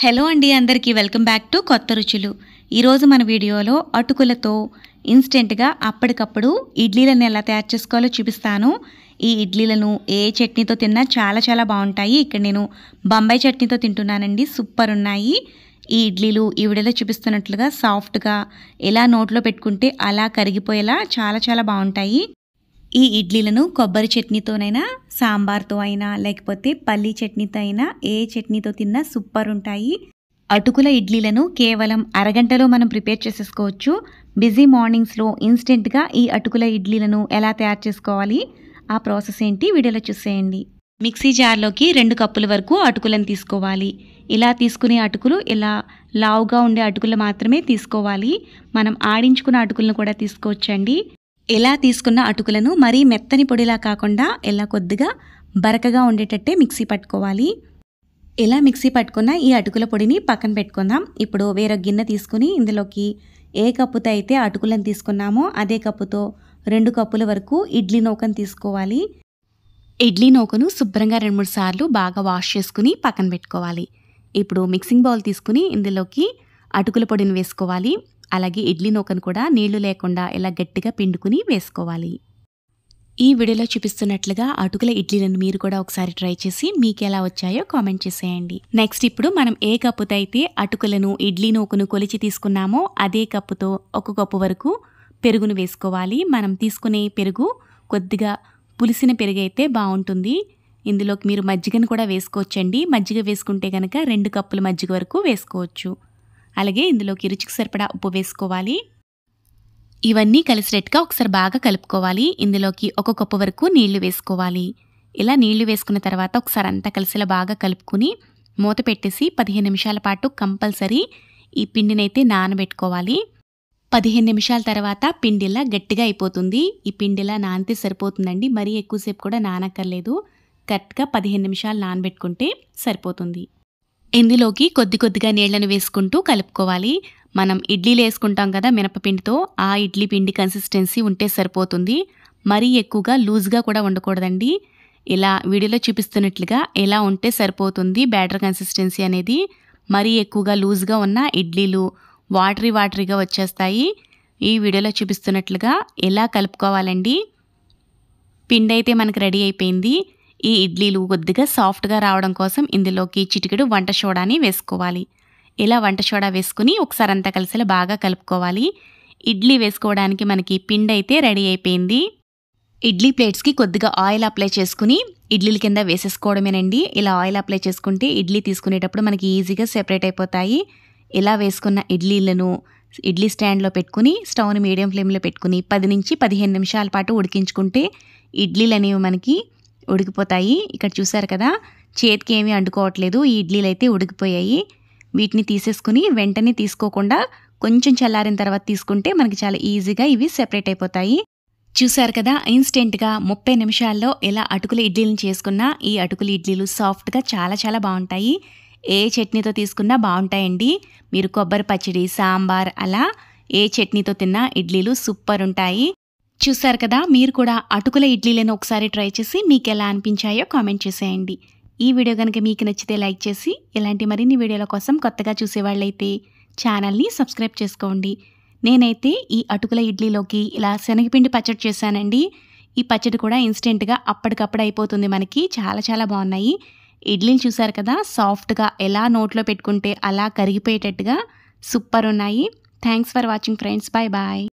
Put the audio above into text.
Hello అండి, అందరికీ welcome back to కొత్త రుచులు. ఈరోజు మన వీడియోలో అటుకులతో ఇన్స్టెంట్గా అప్పటికప్పుడు ఇడ్లీలను ఎలా తయారు చేసుకోవాలో చూపిస్తాను. ఈ ఇడ్లీలను ఏ చట్నీతో తిన్నా చాలా చాలా బాగుంటాయి. ఇక్కడ నేను బొంబాయి చట్నీతో తింటున్నానండి, సూపర్ ఉన్నాయి. ఈ ఇడ్లీలు ఈ వీడియోలో చూపిస్తున్నట్లుగా సాఫ్ట్గా ఎలా నోట్లో పెట్టుకుంటే అలా కరిగిపోయేలా చాలా చాలా బాగుంటాయి. ఈ ఇడ్లీలను కొబ్బరి చట్నీతోనైనా, సాంబార్తో అయినా, లేకపోతే పల్లీ చట్నీతో అయినా, ఏ చట్నీతో తిన్నా సూపర్ ఉంటాయి. అటుకుల ఇడ్లీలను కేవలం అరగంటలో మనం ప్రిపేర్ చేసేసుకోవచ్చు. బిజీ మార్నింగ్స్లో ఇన్స్టెంట్గా ఈ అటుకుల ఇడ్లీలను ఎలా తయారు చేసుకోవాలి, ఆ ప్రాసెస్ ఏంటి వీడియోలో చూసేయండి. మిక్సీ జార్లోకి 2 కప్పుల వరకు అటుకులను తీసుకోవాలి. ఇలా తీసుకునే అటుకులు ఇలా లావుగా ఉండే అటుకులు మాత్రమే తీసుకోవాలి. మనం ఆడించుకున్న అటుకులను కూడా తీసుకోవచ్చండి. ఎలా తీసుకున్న అటుకులను మరీ మెత్తని పొడిలా కాకుండా ఇలా కొద్దిగా బరకగా ఉండేటట్టే మిక్సీ పట్టుకోవాలి. ఇలా మిక్సీ పట్టుకున్న ఈ అటుకుల పొడిని పక్కన పెట్టుకుందాం. ఇప్పుడు వేరొక గిన్నె తీసుకుని ఇందులోకి ఏ కప్పుతో అయితే అటుకులను తీసుకున్నామో అదే కప్పుతో 2 కప్పుల వరకు ఇడ్లీ నూకను తీసుకోవాలి. ఇడ్లీ నూకను శుభ్రంగా 2-3 సార్లు బాగా వాష్ చేసుకుని పక్కన పెట్టుకోవాలి. ఇప్పుడు మిక్సింగ్ బౌల్ తీసుకుని ఇందులోకి అటుకుల పొడిని వేసుకోవాలి. అలాగే ఇడ్లీ నూకను కూడా నీళ్లు లేకుండా ఇలా గట్టిగా పిండుకుని వేసుకోవాలి. ఈ వీడియోలో చూపిస్తున్నట్లుగా అటుకుల ఇడ్లీలను మీరు కూడా ఒకసారి ట్రై చేసి మీకు ఎలా వచ్చాయో కామెంట్ చేసేయండి. నెక్స్ట్ ఇప్పుడు మనం ఏ కప్పుతో అయితే అటుకులను ఇడ్లీ నూకను కొలిచి తీసుకున్నామో అదే కప్పుతో 1 కప్పు వరకు పెరుగును వేసుకోవాలి. మనం తీసుకునే పెరుగు కొద్దిగా పులిసిన పెరుగు అయితే బాగుంటుంది. ఇందులోకి మీరు మజ్జిగను కూడా వేసుకోవచ్చండి. మజ్జిగ వేసుకుంటే కనుక 2 కప్పుల మజ్జిగ వరకు వేసుకోవచ్చు. అలాగే ఇందులోకి రుచికి సరిపడా ఉప్పు వేసుకోవాలి. ఇవన్నీ కలిసినట్టుగా ఒకసారి బాగా కలుపుకోవాలి. ఇందులోకి 1 కప్పు వరకు నీళ్లు వేసుకోవాలి. ఇలా నీళ్లు వేసుకున్న తర్వాత ఒకసారి అంతా కలిసిలా బాగా కలుపుకుని మూత పెట్టేసి 15 నిమిషాల పాటు కంపల్సరీ ఈ పిండినైతే నానబెట్టుకోవాలి. 15 నిమిషాల తర్వాత పిండిలా గట్టిగా అయిపోతుంది. ఈ పిండిలా నానితే సరిపోతుందండి, మరీ ఎక్కువసేపు కూడా నానక్కర్లేదు. కరెక్ట్గా 15 నిమిషాలు నానబెట్టుకుంటే సరిపోతుంది. ఇందులోకి కొద్దిగా నీళ్లను వేసుకుంటూ కలుపుకోవాలి. మనం ఇడ్లీలు వేసుకుంటాం కదా మినపపిండితో, ఆ ఇడ్లీ పిండి కన్సిస్టెన్సీ ఉంటే సరిపోతుంది. మరీ ఎక్కువగా లూజ్గా కూడా ఉండకూడదండి. ఇలా వీడియోలో చూపిస్తున్నట్లుగా ఎలా ఉంటే సరిపోతుంది బ్యాటర్ కన్సిస్టెన్సీ అనేది. మరీ ఎక్కువగా లూజ్గా ఉన్న ఇడ్లీలు వాటరీగా వచ్చేస్తాయి. ఈ వీడియోలో చూపిస్తున్నట్లుగా ఎలా కలుపుకోవాలండి. పిండి అయితే మనకు రెడీ అయిపోయింది. ఈ ఇడ్లీలు కొద్దిగా సాఫ్ట్గా రావడం కోసం ఇందులోకి చిటికెడు వంట సోడాని వేసుకోవాలి. ఇలా వంట సోడా వేసుకుని ఒకసారి అంతా కలిసేలా బాగా కలుపుకోవాలి. ఇడ్లీ వేసుకోవడానికి మనకి పిండి అయితే రెడీ అయిపోయింది. ఇడ్లీ ప్లేట్స్కి కొద్దిగా ఆయిల్ అప్లై చేసుకుని ఇడ్లీల కింద వేసేసుకోవడమేనండి. ఇలా ఆయిల్ అప్లై చేసుకుంటే ఇడ్లీ తీసుకునేటప్పుడు మనకి ఈజీగా సెపరేట్ అయిపోతాయి. ఇలా వేసుకున్న ఇడ్లీలను ఇడ్లీ స్టాండ్లో పెట్టుకుని స్టవ్ని మీడియం ఫ్లేమ్లో పెట్టుకుని 10 నుంచి 15 నిమిషాల పాటు ఉడికించుకుంటే ఇడ్లీలు అనేవి మనకి ఉడికిపోతాయి. ఇక్కడ చూసారు కదా, చేతికి ఏమీ అంటుకోవట్లేదు. ఈ ఇడ్లీలు అయితే ఉడికిపోయాయి. వీటిని తీసేసుకుని వెంటనే తీసుకోకుండా కొంచెం చల్లారిన తర్వాత తీసుకుంటే మనకి చాలా ఈజీగా ఇవి సెపరేట్ అయిపోతాయి. చూసారు కదా, ఇన్స్టెంట్గా 30 నిమిషాల్లో ఎలా అటుకుల ఇడ్లీలను చేసుకున్నా ఈ అటుకుల ఇడ్లీలు సాఫ్ట్గా చాలా చాలా బాగుంటాయి. ఏ చట్నీతో తీసుకున్నా బాగుంటాయండి. మీరు కొబ్బరి పచ్చడి, సాంబార్ అలా ఏ చట్నీతో తిన్నా ఇడ్లీలు సూపర్ ఉంటాయి. చూసారు కదా, మీరు కూడా అటుకుల ఇడ్లీలను ఒకసారి ట్రై చేసి మీకు ఎలా అనిపించాయో కామెంట్ చేసేయండి. ఈ వీడియో కనుక మీకు నచ్చితే లైక్ చేసి ఇలాంటి మరిన్ని వీడియోల కోసం కొత్తగా చూసేవాళ్ళైతే ఛానల్ని సబ్స్క్రైబ్ చేసుకోండి. నేనైతే ఈ అటుకుల ఇడ్లీలోకి ఇలా శనగపిండి పచ్చడి చేశానండి. ఈ పచ్చడి కూడా ఇన్స్టెంట్గా అప్పటికప్పుడు అయిపోతుంది మనకి. చాలా చాలా బాగున్నాయి. ఇడ్లీలు చూసారు కదా, సాఫ్ట్గా ఎలా నోట్లో పెట్టుకుంటే అలా కరిగిపోయేటట్టుగా సూపర్ ఉన్నాయి. Thanks for watching friends. Bye bye.